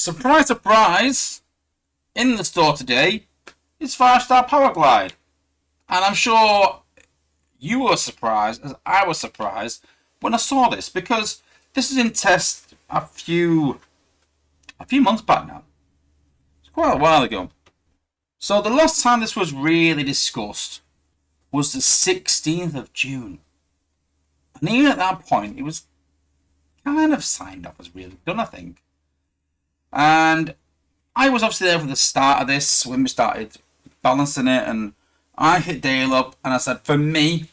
Surprise, surprise! In the store today is 5-star Powerglide. And I'm sure you were surprised, as I was surprised, when I saw this, because this is in test a few months back now. It's quite a while ago. So the last time this was really discussed was the 16th of June. And even at that point, it was kind of signed off as really done, I think. And I was obviously there for the start of this, when we started balancing it, and I hit Dale up, and I said, for me,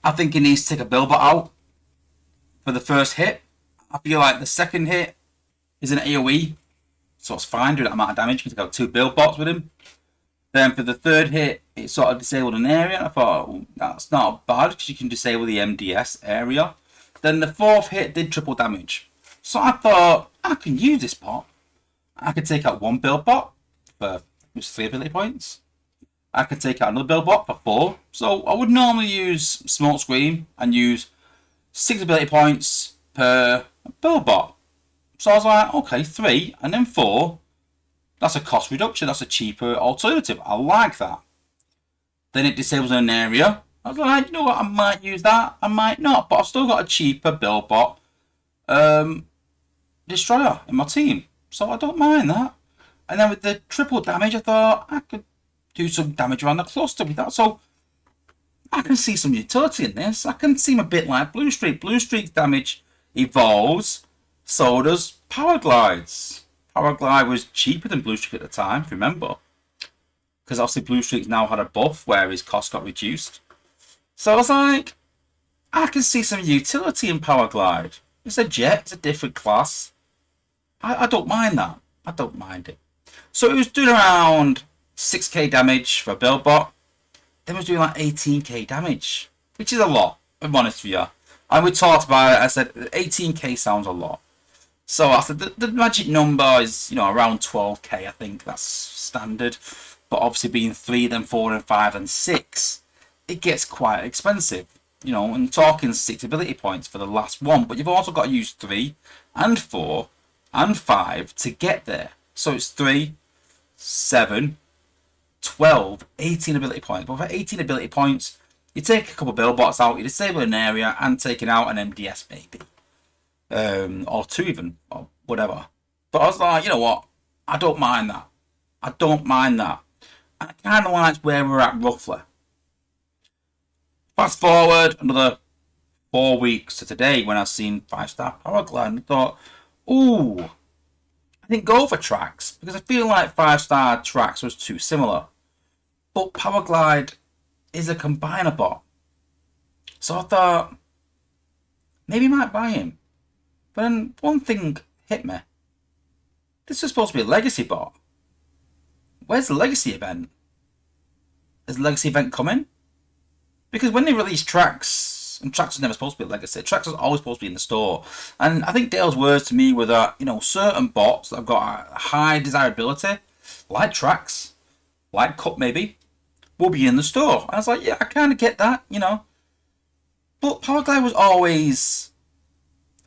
I think he needs to take a Billbot out for the first hit. I feel like the second hit is an AoE, so it's fine, do that amount of damage. You can take out 2 Billbots with him. Then for the third hit, it sort of disabled an area, and I thought, oh, that's not bad, because you can disable the MDS area. Then the fourth hit did triple damage. So I thought, I can use this bot. I could take out 1 Billbot for just 3 ability points. I could take out another Billbot for 4. So I would normally use Smokescreen and use 6 ability points per Billbot. So I was like, okay, 3 and then 4. That's a cost reduction. That's a cheaper alternative. I like that. Then it disables an area. I was like, you know what, I might use that. I might not. But I've still got a cheaper Billbot destroyer in my team. So I don't mind that. And then with the triple damage, I thought I could do some damage around the cluster with that. So I can see some utility in this. I can seem a bit like Blue Streak. Blue Streak's damage evolves. So does Powerglide's. Powerglide was cheaper than Blue Streak at the time, if you remember. Because obviously Blue Streak's now had a buff where his cost got reduced. So I was like, I can see some utility in Powerglide. It's a jet, it's a different class. I don't mind that. I don't mind it. So it was doing around 6k damage for a Billbot. Then it was doing like 18k damage, which is a lot, if I'm honest with you. And we talked about it, I said 18k sounds a lot. So I said the magic number is, you know, around 12k, I think that's standard. But obviously being 3, then 4, and 5, and 6, it gets quite expensive. You know, and talking 6 ability points for the last one, but you've also got to use 3 and 4 and 5 to get there. So it's 3, 7, 12, 18 ability points. But for 18 ability points, you take a couple of Billbots out, you disable an area, and taking out an MDS maybe. Or 2 even, or whatever. But I was like, you know what? I don't mind that. I don't mind that. And I kind of like where we're at roughly. Fast forward another 4 weeks to today when I've seen 5-star Powerglide, and I thought, ooh, I didn't go for tracks because I feel like 5-star tracks was too similar. But Powerglide is a combiner bot. So I thought, maybe I might buy him. But then one thing hit me. This is supposed to be a legacy bot. Where's the legacy event? Is the legacy event coming? Because when they release tracks, and tracks is never supposed to be a legacy, tracks is always supposed to be in the store. And I think Dale's words to me were that, you know, certain bots that have got a high desirability, like tracks, like Cup maybe, will be in the store. And I was like, yeah, I kind of get that, you know. But Powerglide was always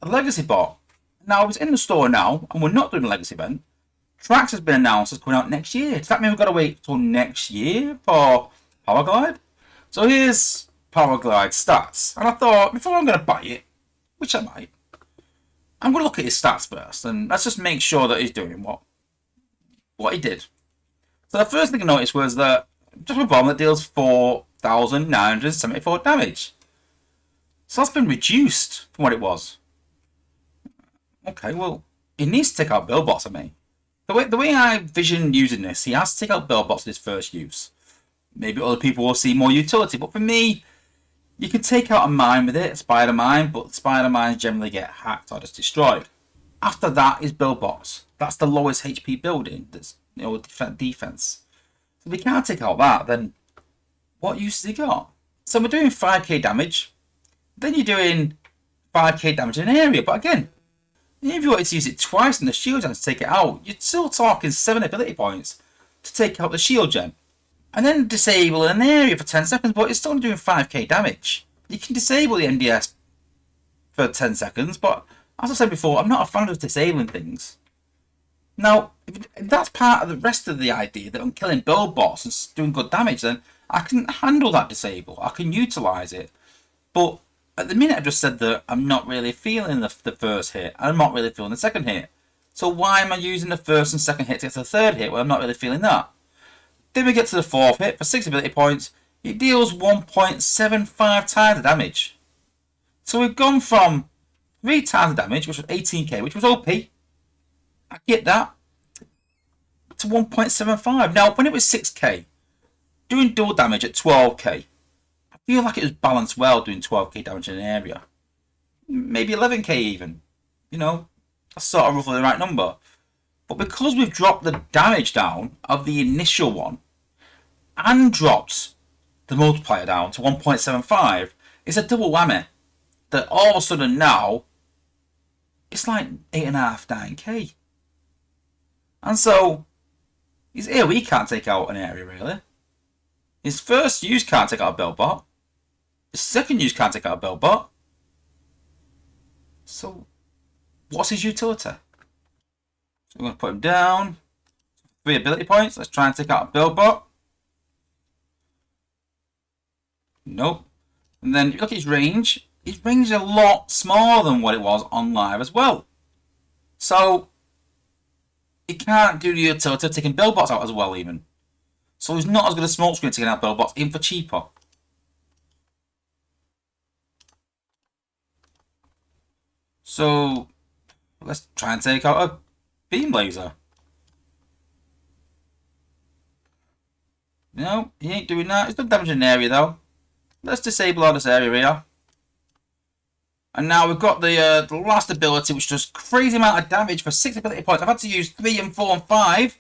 a legacy bot. Now it's in the store now, and we're not doing a legacy event. Tracks has been announced as coming out next year. Does that mean we've got to wait till next year for Powerglide? So here's Powerglide stats. And I thought, before I'm going to buy it, which I might, I'm going to look at his stats first. And let's just make sure that he's doing what he did. So the first thing I noticed was that just a bomb that deals 4,974 damage. So that's been reduced from what it was. Okay, well, he needs to take out Billbots, I mean. The way I vision using this, he has to take out Billbots in his first use. Maybe other people will see more utility, but for me, you can take out a mine with it, a spider mine, but spider mines generally get hacked or just destroyed. After that is Billbots. That's the lowest HP building. That's, you know, defense. So if we can't take out that, then what use has he got? So we're doing 5k damage. Then you're doing 5k damage in an area, but again, if you wanted to use it twice in the shield gen to take it out, you're still talking 7 ability points to take out the shield gen. And then disable an area for 10 seconds, but it's still only doing 5k damage. You can disable the NDS for 10 seconds, but As I said before, I'm not a fan of disabling things. Now, if that's part of the rest of the idea that I'm killing build bots and doing good damage, then I can handle that disable. I can utilise it. But at the minute, I've just said that I'm not really feeling the first hit. I'm not really feeling the second hit. So why am I using the first and second hit to get to the third hit when I'm not really feeling that? Then we get to the fourth hit for 6 ability points. It deals 1.75 times the damage. So we've gone from 3 times the damage, which was 18k, which was OP. I get that. To 1.75. Now, when it was 6k, doing dual damage at 12k, I feel like it was balanced well doing 12k damage in an area. Maybe 11k even. You know, that's sort of roughly the right number. But because we've dropped the damage down of the initial one and dropped the multiplier down to 1.75, it's a double whammy. That all of a sudden now, it's like 8.5, 9k. And so, his AoE can't take out an area really. His first use can't take out a build bot. His second use can't take out a build bot. So, what's his utility? So we're going to put him down. 3 ability points. Let's try and take out a build bot. Nope. And then if you look at his range is a lot smaller than what it was on live as well. So, he can't do the utility of taking build bots out as well even. So he's not as good a smoke screen taking out build bots, even for cheaper. So let's try and take out a beam laser. No, he ain't doing that. He's done damage in an area though. Let's disable all this area here. And now we've got the last ability, which does crazy amount of damage for 6 ability points. I've had to use 3 and 4 and 5.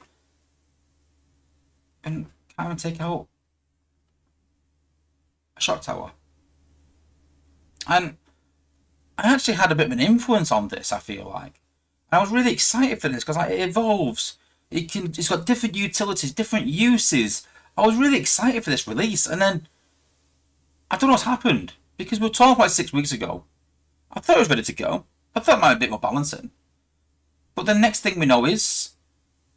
And can't even take out a shock tower. And I actually had a bit of an influence on this, I feel like. And I was really excited for this because it evolves. It's got different utilities, different uses. I was really excited for this release. And then I don't know what's happened. Because we were talking about 6 weeks ago. I thought it was ready to go. I thought it might have a bit more balancing. But the next thing we know is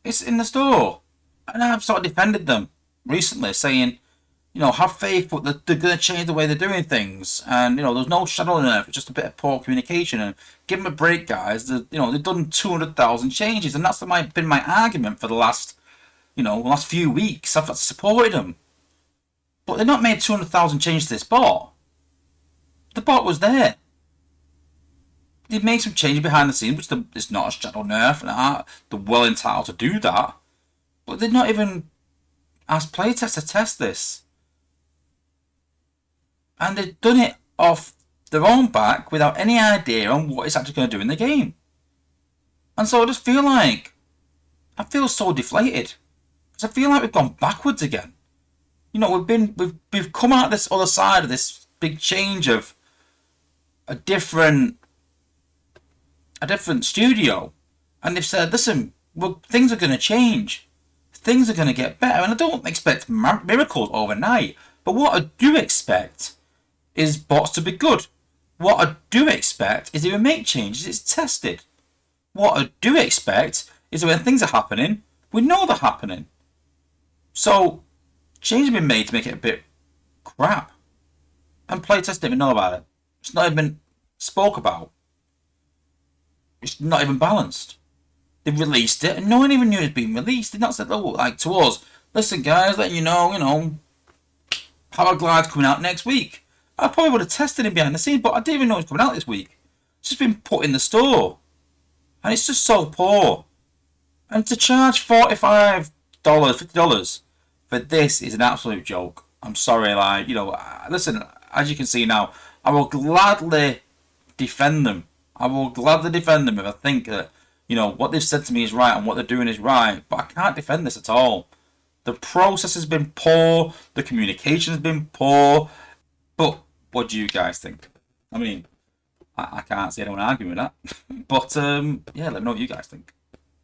it's in the store. And I've sort of defended them recently, saying, you know, have faith, but they're going to change the way they're doing things. And, you know, there's no shadow on earth, it's just a bit of poor communication. And give them a break, guys. They've done 200,000 changes. And that's been my argument for the last few weeks. I've supported them. But they've not made 200,000 changes to this bot. The bot was there. They've made some changes behind the scenes, which it's not a shadow nerf, and they're well entitled to do that. But they've not even asked playtesters to test this. And they've done it off their own back without any idea on what it's actually going to do in the game. And so I just feel so deflated. Because I feel like we've gone backwards again. You know, we've come out this other side of this big change of a different studio, and they've said, listen, well, things are going to change, things are going to get better, and I don't expect miracles overnight, but what I do expect is bots to be good. What I do expect is if we make changes, it's tested. What I do expect is that when things are happening, we know they're happening. So changes have been made to make it a bit crap, and playtesters didn't even know about it. It's not even spoke about. It's not even balanced. They released it and no one even knew it was being released. They've not said, oh, like to us, listen guys, letting you know, Powerglide's coming out next week. I probably would have tested it behind the scenes, but I didn't even know it was coming out this week. It's just been put in the store. And it's just so poor. And to charge $45, $50 for this is an absolute joke. I'm sorry, listen, as you can see now, I will gladly defend them. I will gladly defend them if I think that, what they've said to me is right and what they're doing is right. But I can't defend this at all. The process has been poor. The communication has been poor. But what do you guys think? I mean, I can't see anyone arguing with that. But, yeah, let me know what you guys think.